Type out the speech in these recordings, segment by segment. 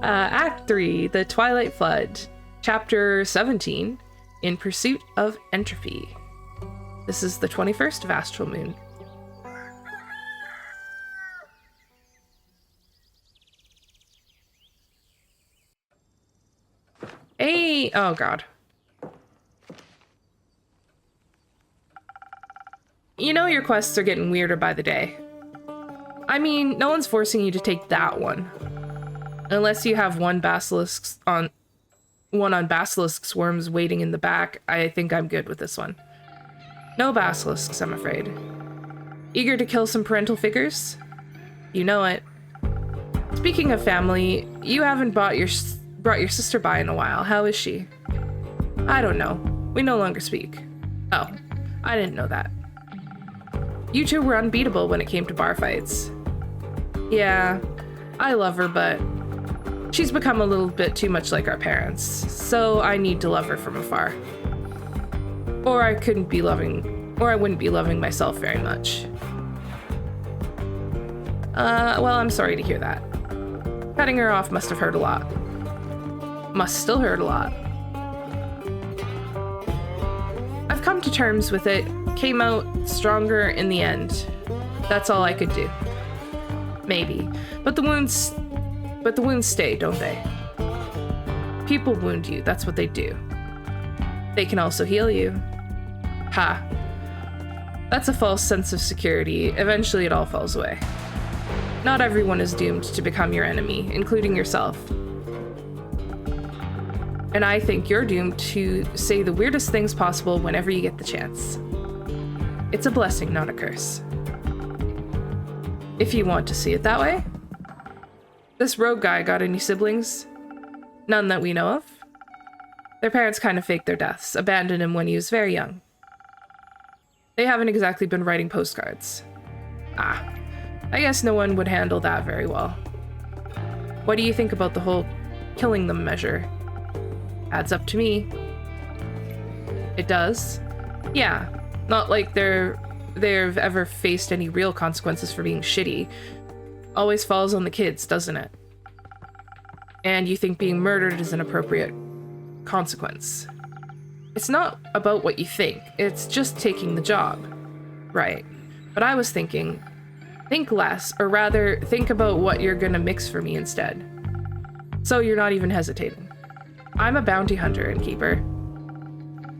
Act 3, The Twilight Flood, Chapter 17, In Pursuit of Entropy. This is the 21st of Astral Moon. Hey, oh god. You know your quests are getting weirder by the day. I mean, no one's forcing you to take that one. Unless you have one on basilisk swarms waiting in the back, I think I'm good with this one. No basilisks, I'm afraid. Eager to kill some parental figures? You know it. Speaking of family, you haven't brought your sister by in a while. How is she? I don't know. We no longer speak. Oh, I didn't know that. You two were unbeatable when it came to bar fights. Yeah, I love her, but she's become a little bit too much like our parents, so I need to love her from afar. Or I wouldn't be loving myself very much. Well, I'm sorry to hear that. Cutting her off must have hurt a lot. Must still hurt a lot. I've come to terms with it, came out stronger in the end. That's all I could do. Maybe. But the wounds stay, don't they? People wound you, that's what they do. They can also heal you. Ha. That's a false sense of security. Eventually it all falls away. Not everyone is doomed to become your enemy, including yourself. And I think you're doomed to say the weirdest things possible whenever you get the chance. It's a blessing, not a curse. If you want to see it that way. This rogue guy got any siblings? None that we know of. Their parents kind of faked their deaths, abandoned him when he was very young. They haven't exactly been writing postcards. Ah, I guess no one would handle that very well. What do you think about the whole killing them measure? Adds up to me. It does? Yeah, not like they've ever faced any real consequences for being shitty. Always falls on the kids, doesn't it? And you think being murdered is an appropriate consequence. It's not about what you think, it's just taking the job. Right. But I was thinking, think less, or rather, think about what you're gonna mix for me instead. So you're not even hesitating. I'm a bounty hunter, Innkeeper.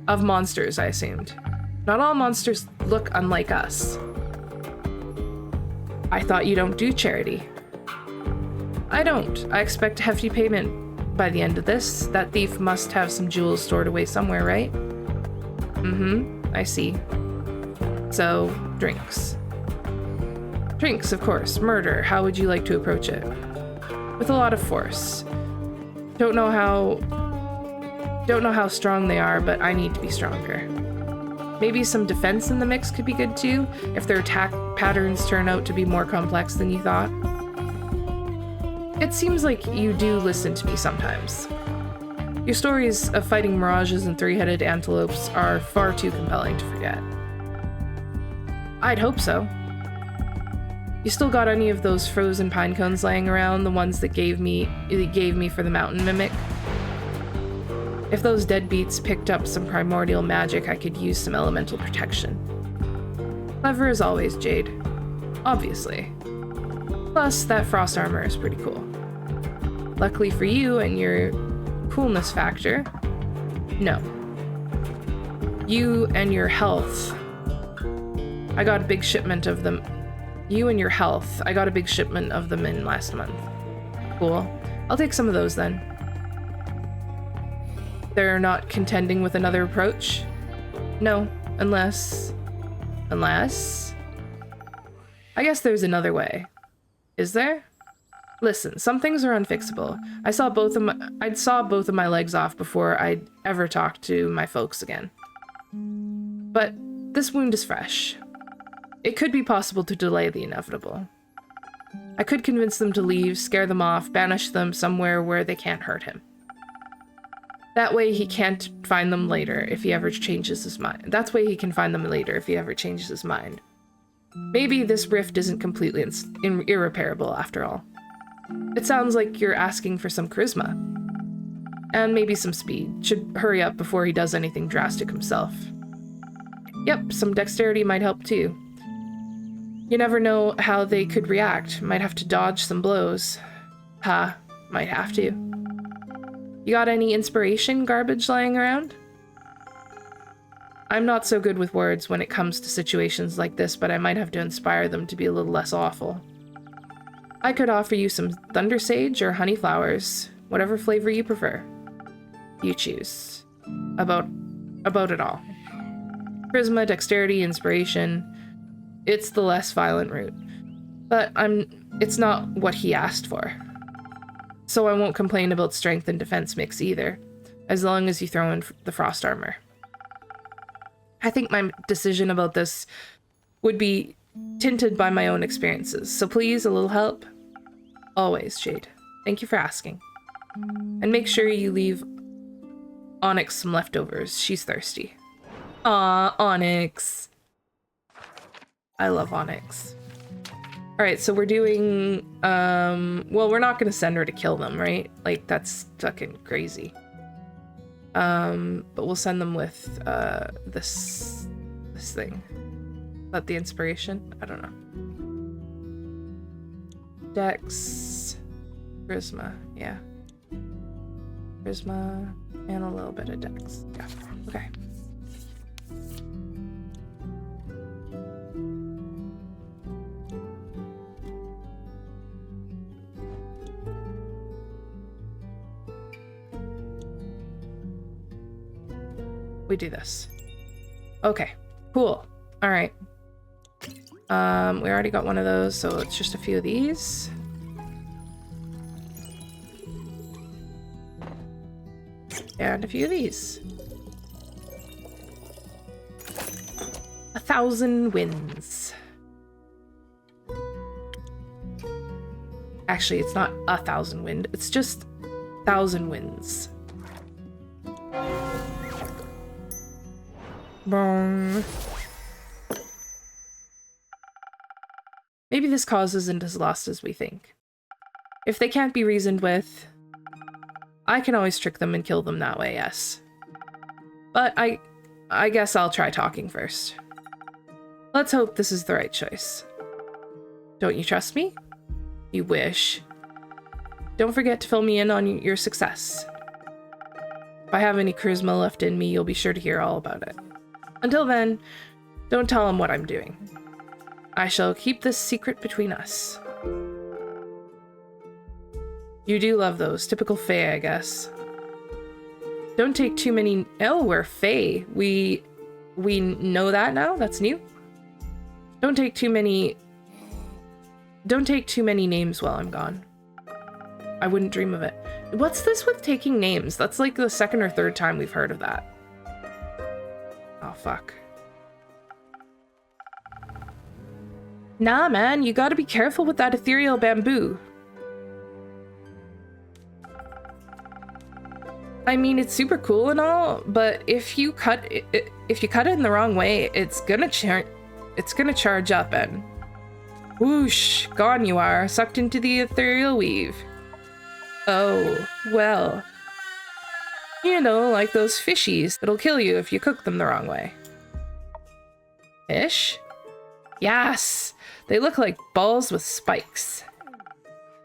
Of monsters, I assumed. Not all monsters look unlike us. I thought you don't do charity. I don't. I expect a hefty payment by the end of this. That thief must have some jewels stored away somewhere, right? Mm-hmm. I see. So, drinks. Drinks, of course. Murder. How would you like to approach it? With a lot of force. Don't know how strong they are, but I need to be stronger. Maybe some defense in the mix could be good too, if their attack patterns turn out to be more complex than you thought. It seems like you do listen to me sometimes. Your stories of fighting mirages and three-headed antelopes are far too compelling to forget. I'd hope so. You still got any of those frozen pine cones laying around, the ones that gave me for the mountain mimic? If those deadbeats picked up some primordial magic, I could use some elemental protection. Clever as always, Jade. Obviously. Plus, that frost armor is pretty cool. Luckily for you and your coolness factor, no. You and your health. I got a big shipment of them. You and your health. I got a big shipment of them in last month. Cool. I'll take some of those then. They're not contending with another approach? No, unless... I guess there's another way. Is there? Listen, some things are unfixable. I saw both of my legs off before I'd ever talked to my folks again. But this wound is fresh. It could be possible to delay the inevitable. I could convince them to leave, scare them off, banish them somewhere where they can't hurt him. That way he can't find them later if he ever changes his mind. That's way he can find them later if he ever changes his mind. Maybe this rift isn't completely irreparable after all. It sounds like you're asking for some charisma. And maybe some speed. Should hurry up before he does anything drastic himself. Yep, some dexterity might help too. You never know how they could react. Might have to dodge some blows. Might have to. You got any inspiration garbage lying around? I'm not so good with words when it comes to situations like this, but I might have to inspire them to be a little less awful. I could offer you some thunder sage or honey flowers, whatever flavor you prefer. You choose. About it all. Charisma, dexterity, inspiration. It's the less violent route. But it's not what he asked for. So I won't complain about strength and defense mix either, as long as you throw in the frost armor. I think my decision about this would be tinted by my own experiences, so please, a little help? Always, Jade. Thank you for asking. And make sure you leave Onyx some leftovers. She's thirsty. Aw, Onyx. I love Onyx. Alright, so we're doing, well, we're not gonna send her to kill them, right? Like, that's fucking crazy. But we'll send them with, this thing. Is that the inspiration? I don't know. Dex. Charisma, yeah. Charisma, and a little bit of Dex. Yeah, okay. We do this. Okay, cool. All right. We already got one of those, so it's just a few of these. And a few of these. 1,000 wins. Actually, it's not 1,000 wind. It's just 1,000 wins. Bong. Maybe this cause isn't as lost as we think. If they can't be reasoned with, I can always trick them and kill them that way, yes. But I guess I'll try talking first. Let's hope this is the right choice. Don't you trust me? You wish. Don't forget to fill me in on your success. If I have any charisma left in me, you'll be sure to hear all about it. Until then, don't tell him what I'm doing. I shall keep this secret between us. You do love those. Typical Fae, I guess. Don't take too many... Oh, we're Fae. We know that now? That's new? Don't take too many names while I'm gone. I wouldn't dream of it. What's this with taking names? That's like the second or third time we've heard of that. Oh, fuck. Nah, man, you gotta be careful with that ethereal bamboo. I mean, it's super cool and all, but if you cut it in the wrong way, it's gonna charge up and whoosh, gone you are, sucked into the ethereal weave. Oh, well. You know, like those fishies that'll kill you if you cook them the wrong way. Fish? Yes! They look like balls with spikes.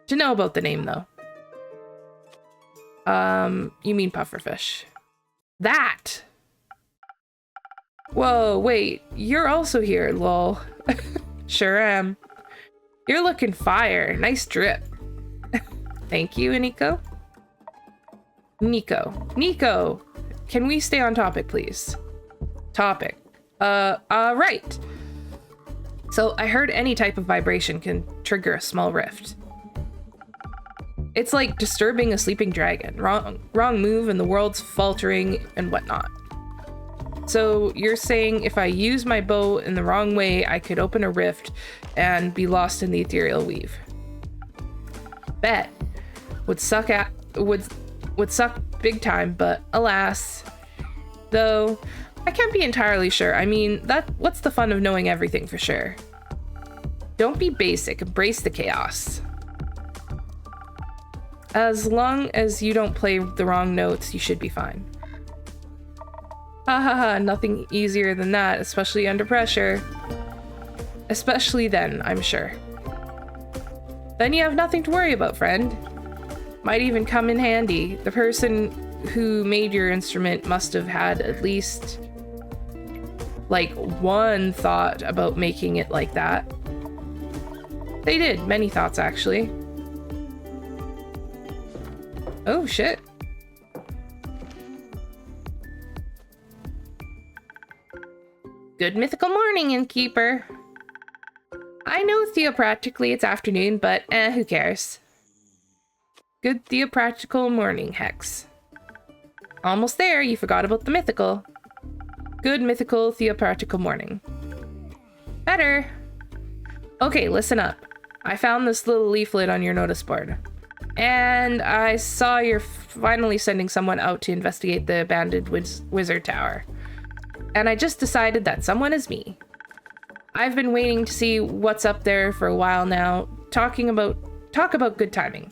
To know about the name, though. You mean pufferfish. That! Whoa, wait, you're also here, lol. Sure am. You're looking fire. Nice drip. Thank you, Nico. Nico, can we stay on topic, please? Topic. Right. So I heard any type of vibration can trigger a small rift. It's like disturbing a sleeping dragon. Wrong move and the world's faltering and whatnot. So you're saying if I use my bow in the wrong way, I could open a rift and be lost in the ethereal weave. Bet. Would suck big time, but alas. Though, I can't be entirely sure. I mean, what's the fun of knowing everything for sure? Don't be basic, embrace the chaos. As long as you don't play the wrong notes, you should be fine. Ha ha ha, nothing easier than that, especially under pressure. Especially then, I'm sure. Then you have nothing to worry about, friend. Might even come in handy. The person who made your instrument must have had at least, like, one thought about making it like that. They did, many thoughts, actually. Oh, shit. Good mythical morning, Innkeeper. I know theopractically it's afternoon, but who cares? Good theopractical morning, Hex. Almost there, you forgot about the mythical. Good mythical theopractical morning. Better. Okay, listen up. I found this little leaflet on your notice board. And I saw you're finally sending someone out to investigate the abandoned wizard tower. And I just decided that someone is me. I've been waiting to see what's up there for a while now. Talk about good timing.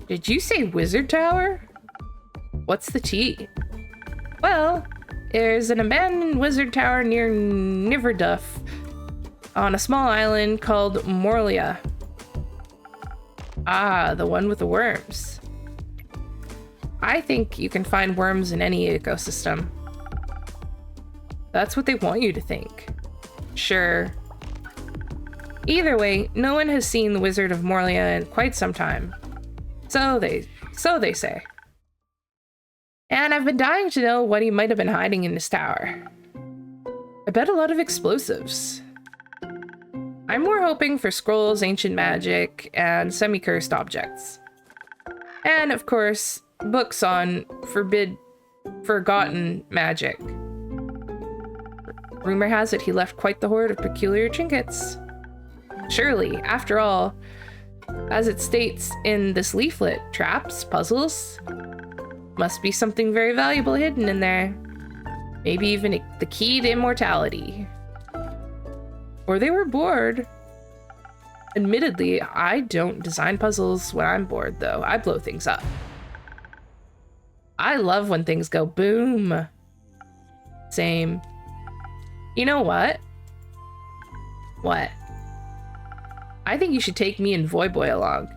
Did you say wizard tower? What's the tea? Well, there's an abandoned wizard tower near Niverduff on a small island called Morlia. Ah, the one with the worms. I think you can find worms in any ecosystem. That's what they want you to think. Sure. Either way, no one has seen the Wizard of Morlia in quite some time. So they say. And I've been dying to know what he might have been hiding in his tower. I bet a lot of explosives. I'm more hoping for scrolls, ancient magic, and semi-cursed objects. And of course, books on forgotten magic. Rumor has it he left quite the hoard of peculiar trinkets. Surely, after all, as it states in this leaflet, traps, puzzles, must be something very valuable hidden in there. Maybe even the key to immortality. Or they were bored. Admittedly, I don't design puzzles when I'm bored, though. I blow things up. I love when things go boom. Same. You know what? What? I think you should take me and Voyboy along.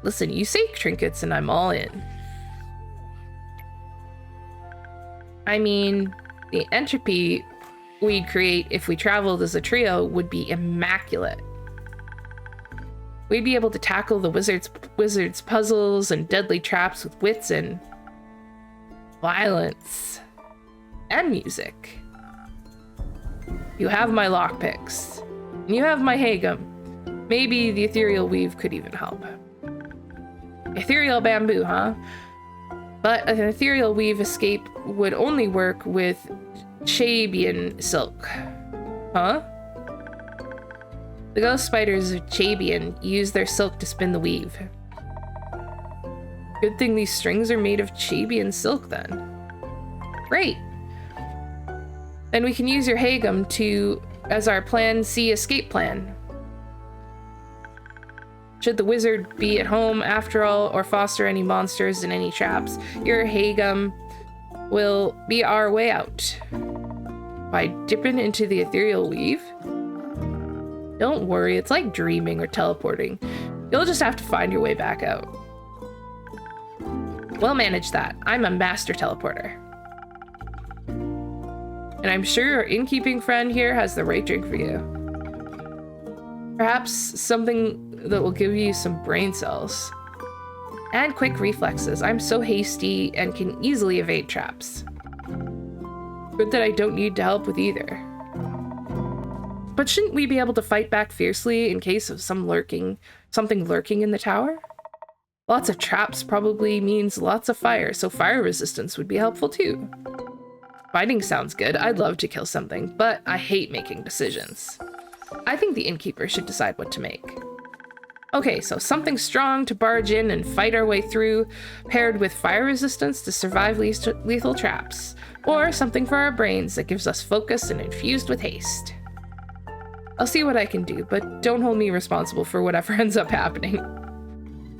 Listen, you say trinkets and I'm all in. I mean, the entropy we'd create if we traveled as a trio would be immaculate. We'd be able to tackle the wizard's puzzles and deadly traps with wits and violence and music. You have my lockpicks. And you have my Hagum. Maybe the ethereal weave could even help. Ethereal bamboo, huh? But an ethereal weave escape would only work with Chabian silk. Huh? The ghost spiders of Chabian use their silk to spin the weave. Good thing these strings are made of Chabian silk then. Great. Then we can use your Hagum as our plan C escape plan. Should the wizard be at home after all, or foster any monsters and any traps, your Hagum will be our way out. By dipping into the ethereal weave? Don't worry, it's like dreaming or teleporting. You'll just have to find your way back out. We'll manage that. I'm a master teleporter. And I'm sure our innkeeping friend here has the right drink for you. Perhaps something that will give you some brain cells. And quick reflexes. I'm so hasty and can easily evade traps. Good that I don't need to help with either. But shouldn't we be able to fight back fiercely in case of something lurking in the tower? Lots of traps probably means lots of fire, so fire resistance would be helpful too. Fighting sounds good. I'd love to kill something, but I hate making decisions. I think the innkeeper should decide what to make. Okay, so something strong to barge in and fight our way through, paired with fire resistance to survive lethal traps. Or something for our brains that gives us focus and infused with haste. I'll see what I can do, but don't hold me responsible for whatever ends up happening.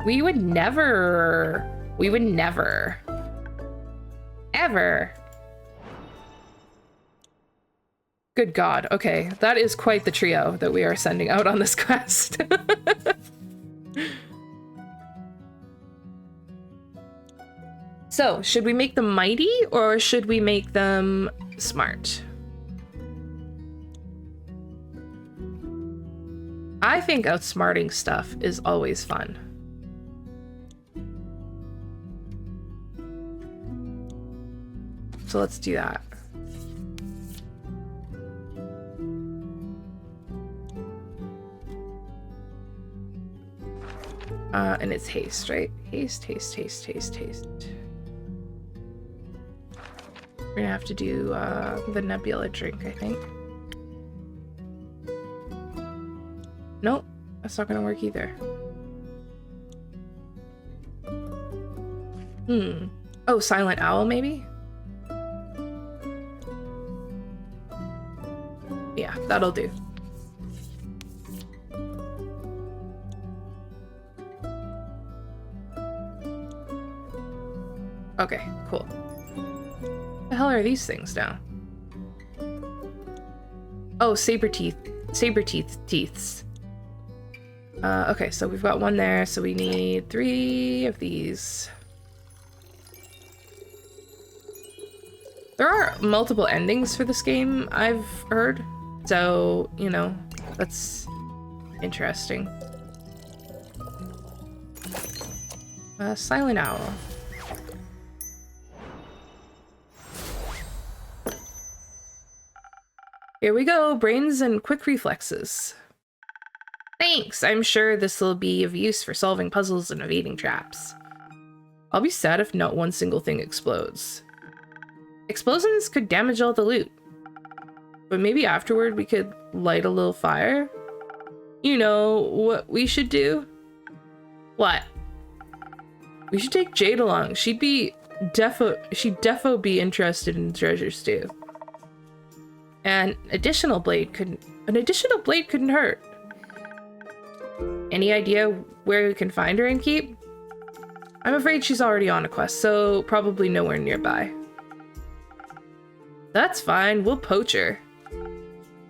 We would never. We would never. Ever. Good God. Okay, that is quite the trio that we are sending out on this quest. So, should we make them mighty or should we make them smart? I think outsmarting stuff is always fun. So let's do that. And it's haste, right? Haste, haste, haste, haste, haste. We're gonna have to do the nebula drink, I think. Nope, that's not gonna work either. Oh, silent owl, maybe? Yeah, that'll do. Okay, cool. What the hell are these things now? Oh, saber teeths. Okay, so we've got one there, so we need 3 of these. There are multiple endings for this game, I've heard. So, you know, that's interesting. Silent owl. Here we go, brains and quick reflexes. Thanks, I'm sure this will be of use for solving puzzles and evading traps. I'll be sad if not one single thing explodes. Explosions could damage all the loot. But maybe afterward we could light a little fire? You know what we should do? What? We should take Jade along. She'd defo be interested in treasures too. An additional blade couldn't hurt. Any idea where we can find her and keep? I'm afraid she's already on a quest, so probably nowhere nearby. That's fine, we'll poach her.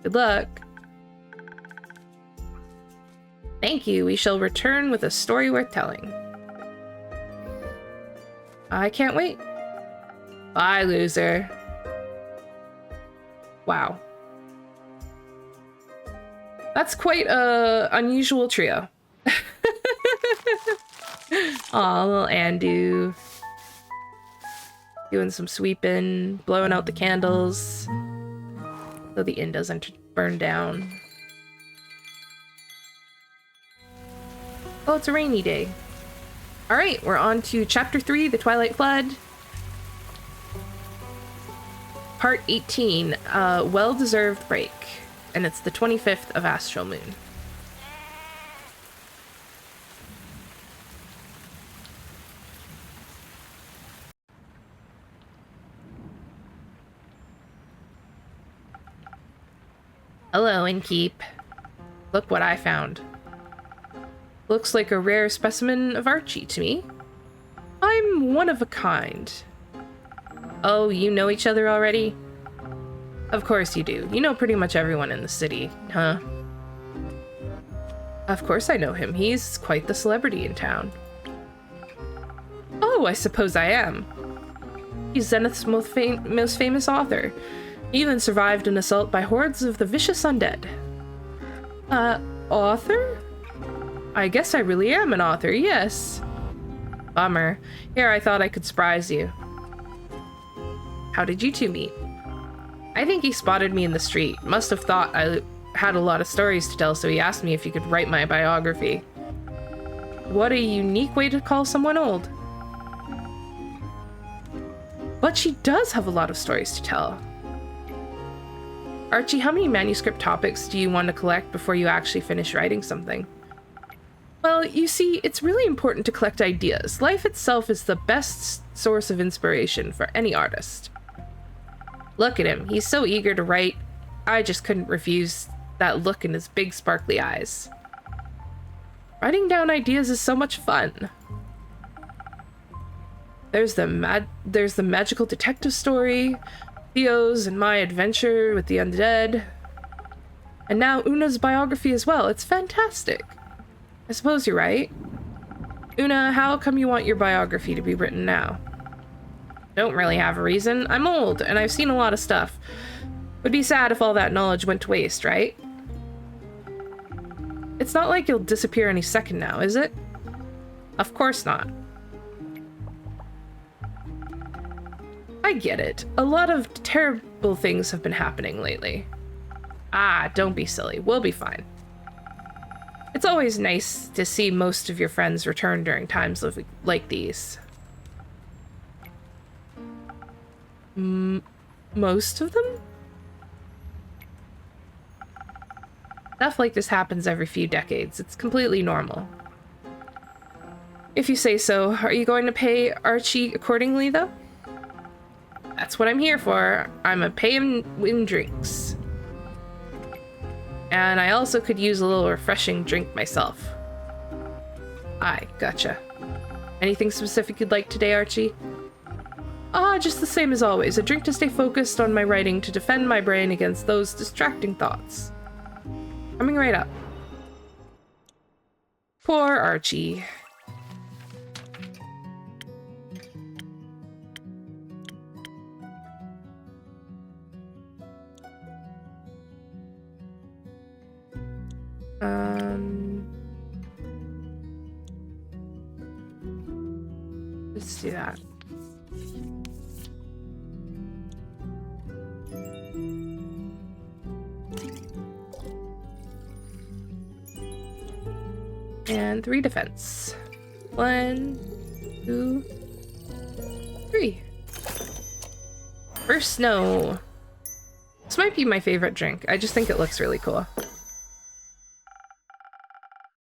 Good luck. Thank you, we shall return with a story worth telling. I can't wait. Bye, loser. Wow. That's quite a unusual trio. Aw, little Andu. Doing some sweeping, blowing out the candles. So the inn doesn't burn down. Oh, it's a rainy day. Alright, we're on to Chapter 3, The Twilight Flood. Part 18, Well-Deserved Break. And it's the 25th of Astral Moon. Hello, Innkeep. Look what I found. Looks like a rare specimen of Archie to me. I'm one of a kind. Oh, you know each other already? Of course you do. You know pretty much everyone in the city, huh? Of course I know him. He's quite the celebrity in town. Oh, I suppose I am. He's Zenith's most famous author. He even survived an assault by hordes of the vicious undead. Author? I guess I really am an author, yes. Bummer. Here, I thought I could surprise you. How did you two meet? I think he spotted me in the street. Must have thought I had a lot of stories to tell, so he asked me if he could write my biography. What a unique way to call someone old. But she does have a lot of stories to tell. Archie, how many manuscript topics do you want to collect before you actually finish writing something? Well, you see, it's really important to collect ideas. Life itself is the best source of inspiration for any artist. Look at him. He's so eager to write. I just couldn't refuse that look in his big sparkly eyes. Writing down ideas is so much fun. There's the magical detective story, Theo's and my adventure with the undead, and now Una's biography as well. It's fantastic. I suppose you're right. Una, how come you want your biography to be written now? Don't really have a reason. I'm old, and I've seen a lot of stuff. Would be sad if all that knowledge went to waste, right? It's not like you'll disappear any second now, is it? Of course not. I get it. A lot of terrible things have been happening lately. Ah, don't be silly. We'll be fine. It's always nice to see most of your friends return during times like these. Most of them? Stuff like this happens every few decades. It's completely normal. If you say so, are you going to pay Archie accordingly, though? That's what I'm here for. I'm a pay him in drinks. And I also could use a little refreshing drink myself. Aye, gotcha. Anything specific you'd like today, Archie? Just the same as always. A drink to stay focused on my writing to defend my brain against those distracting thoughts. Coming right up. Poor Archie. Let's do that. And 3 defense. 1, 2, 3. First snow. This might be my favorite drink. I just think it looks really cool.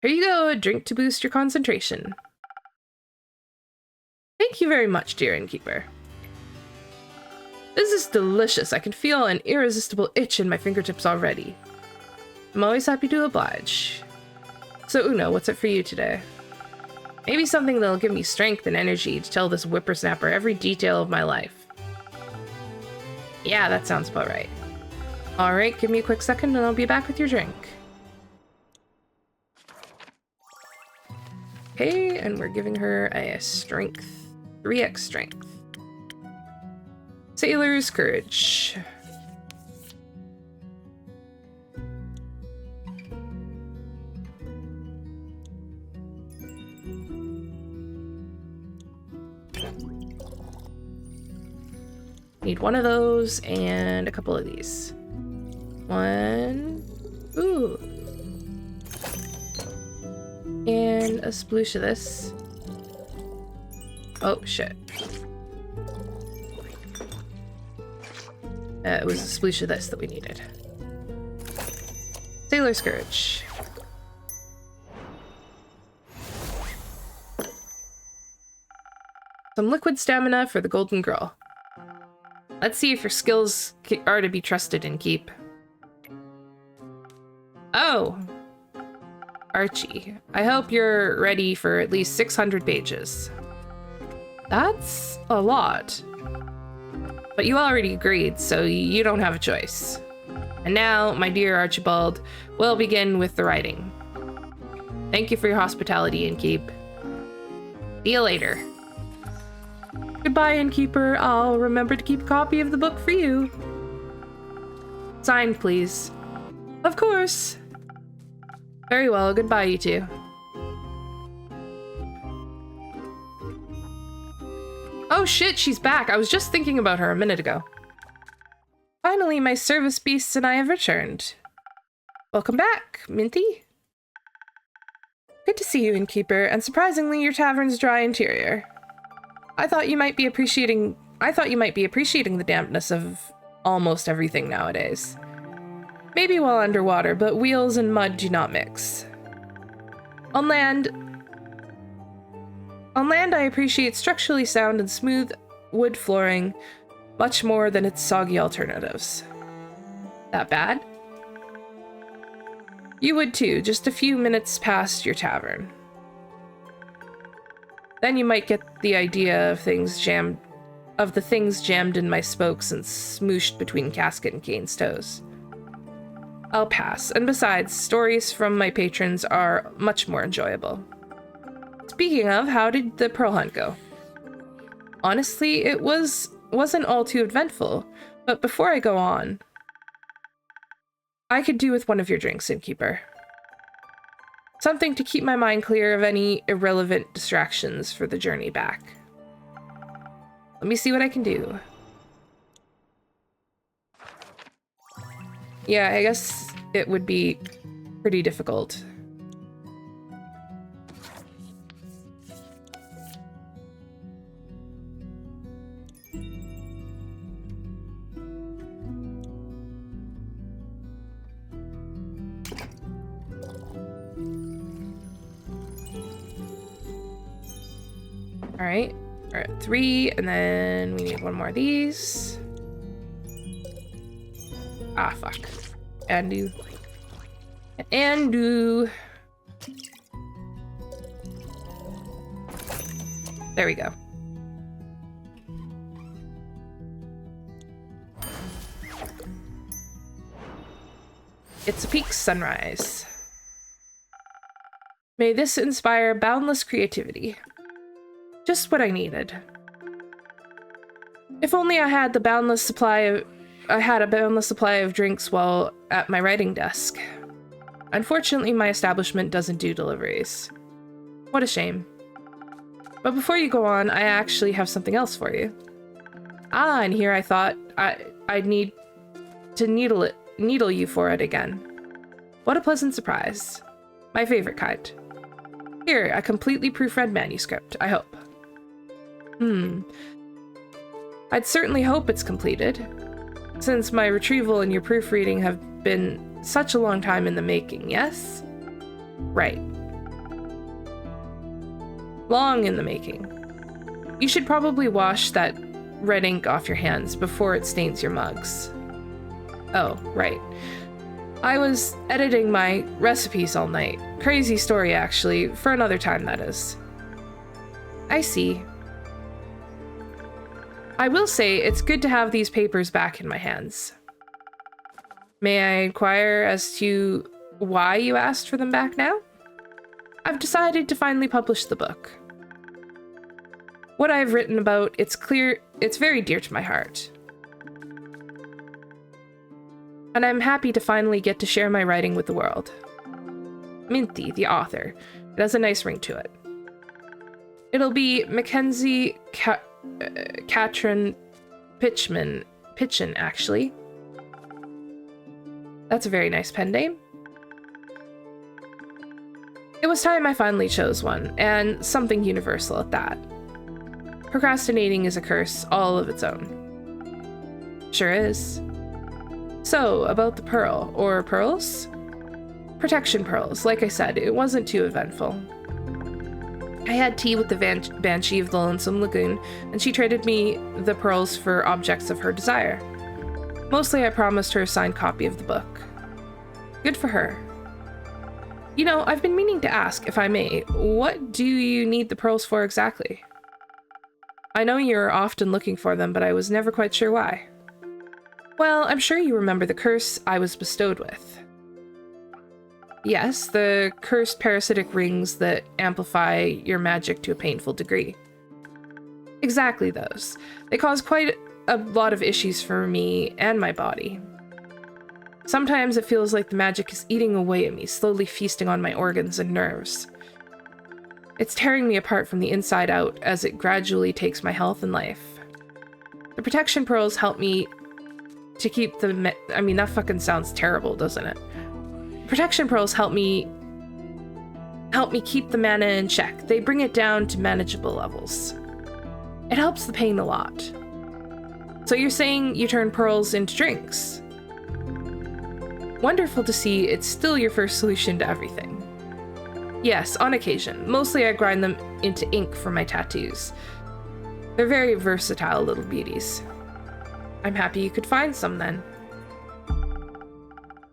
Here you go, a drink to boost your concentration. Thank you very much, dear Innkeeper. This is delicious. I can feel an irresistible itch in my fingertips already. I'm always happy to oblige. So Una, what's it for you today? Maybe something that'll give me strength and energy to tell this whippersnapper every detail of my life. Yeah, that sounds about right. Alright, give me a quick second and I'll be back with your drink. Okay, and we're giving her a strength. 3x strength. Sailor's Courage. Need one of those and a couple of these. 1. Ooh. And a sploosh of this. Oh, shit. It was a sploosh of this that we needed. Sailor's Courage. Some liquid stamina for the Golden Girl. Let's see if your skills are to be trusted and keep. Oh! Archie, I hope you're ready for at least 600 pages. That's a lot. But you already agreed, so you don't have a choice. And now, my dear Archibald, we'll begin with the writing. Thank you for your hospitality, Innkeep. See you later. Goodbye, Innkeeper. I'll remember to keep a copy of the book for you. Signed, please. Of course. Very well. Goodbye, you two. Oh shit, she's back. I was just thinking about her a minute ago. Finally, my service beasts and I have returned. Welcome back, Minty. Good to see you, Innkeeper, and surprisingly, your tavern's dry interior. I thought you might be appreciating the dampness of almost everything nowadays. Maybe while underwater, but wheels and mud do not mix. On land, I appreciate structurally sound and smooth wood flooring much more than its soggy alternatives. That bad? You would too, just a few minutes past your tavern. Then you might get the idea of the things jammed in my spokes and smooshed between Casket and Kane's toes. I'll pass, and besides, stories from my patrons are much more enjoyable. Speaking of, how did the pearl hunt go? Honestly, it wasn't all too eventful, but before I go on, I could do with one of your drinks, Innkeeper. Something to keep my mind clear of any irrelevant distractions for the journey back. Let me see what I can do. Yeah, I guess it would be pretty difficult. Alright, we're at 3, and then we need one more of these. Ah, fuck. Andu. There we go. It's a peak sunrise. May this inspire boundless creativity. Just what I needed. If only I had a boundless supply of drinks while at my writing desk. Unfortunately, my establishment doesn't do deliveries. What a shame. But before you go on, I actually have something else for you. Ah, and here I thought I'd need to needle you for it again. What a pleasant surprise. My favorite kind. Here, a completely proofread manuscript, I hope. I'd certainly hope it's completed, since my retrieval and your proofreading have been such a long time in the making, yes? Right. Long in the making. You should probably wash that red ink off your hands before it stains your mugs. Oh, right. I was editing my recipes all night. Crazy story, actually. For another time, that is. I see. I will say, it's good to have these papers back in my hands. May I inquire as to why you asked for them back now? I've decided to finally publish the book. What I've written about, it's very dear to my heart. And I'm happy to finally get to share my writing with the world. Minty, the author. It has a nice ring to it. It'll be Mackenzie Catron Pitchin, actually. That's a very nice pen name. It was time I finally chose one, and something universal at that. Procrastinating is a curse all of its own. Sure is. So, about the pearl, or pearls? Protection pearls. Like I said, it wasn't too eventful. I had tea with the Banshee of the Lonesome Lagoon, and she traded me the pearls for objects of her desire. Mostly I promised her a signed copy of the book. Good for her. You know, I've been meaning to ask, if I may, what do you need the pearls for exactly? I know you're often looking for them, but I was never quite sure why. Well, I'm sure you remember the curse I was bestowed with. Yes, the cursed parasitic rings that amplify your magic to a painful degree. Exactly those. They cause quite a lot of issues for me and my body. Sometimes it feels like the magic is eating away at me, slowly feasting on my organs and nerves. It's tearing me apart from the inside out as it gradually takes my health and life. The protection pearls help me to keep I mean, that fucking sounds terrible, doesn't it? Protection pearls help me keep the mana in check. They bring it down to manageable levels. It helps the pain a lot. So you're saying you turn pearls into drinks? Wonderful to see it's still your first solution to everything. Yes, on occasion. Mostly I grind them into ink for my tattoos. They're very versatile little beauties. I'm happy you could find some then.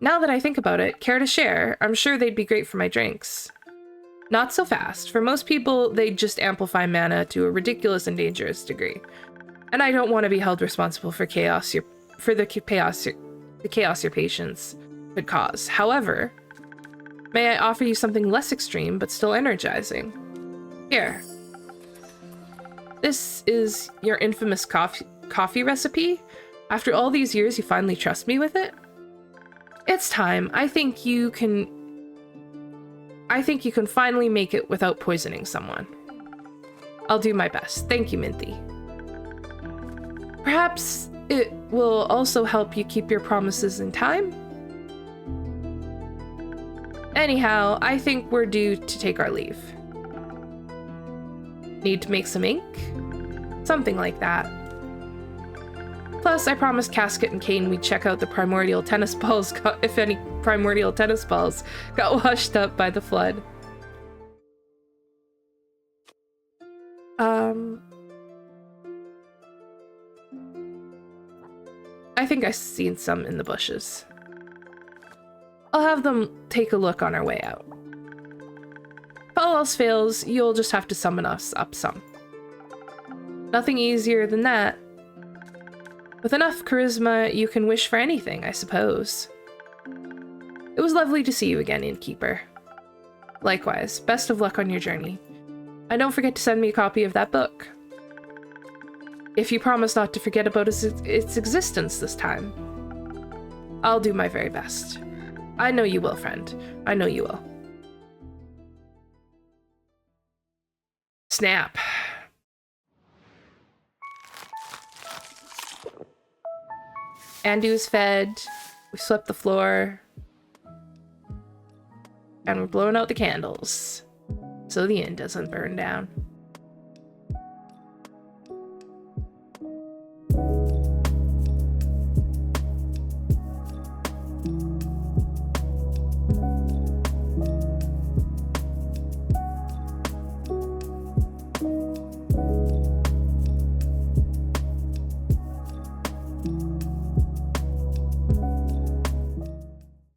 Now that I think about it, care to share? I'm sure they'd be great for my drinks. Not so fast. For most people, they just amplify mana to a ridiculous and dangerous degree. And I don't want to be held responsible for the chaos your patients could cause. However, may I offer you something less extreme but still energizing? Here. This is your infamous coffee recipe. After all these years, you finally trust me with it? It's time. I think you can finally make it without poisoning someone. I'll do my best. Thank you, Minty. Perhaps it will also help you keep your promises in time? Anyhow, I think we're due to take our leave. Need to make some ink? Something like that. Plus, I promised Casket and Kane we'd check out the primordial tennis balls if any primordial tennis balls got washed up by the flood. I think I've seen some in the bushes. I'll have them take a look on our way out. If all else fails, you'll just have to summon us up some. Nothing easier than that. With enough charisma, you can wish for anything, I suppose. It was lovely to see you again, Innkeeper. Likewise, best of luck on your journey. And don't forget to send me a copy of that book. If you promise not to forget about its existence this time. I'll do my very best. I know you will, friend. I know you will. Snap. Andu's fed. We swept the floor. And we're blowing out the candles so the inn doesn't burn down.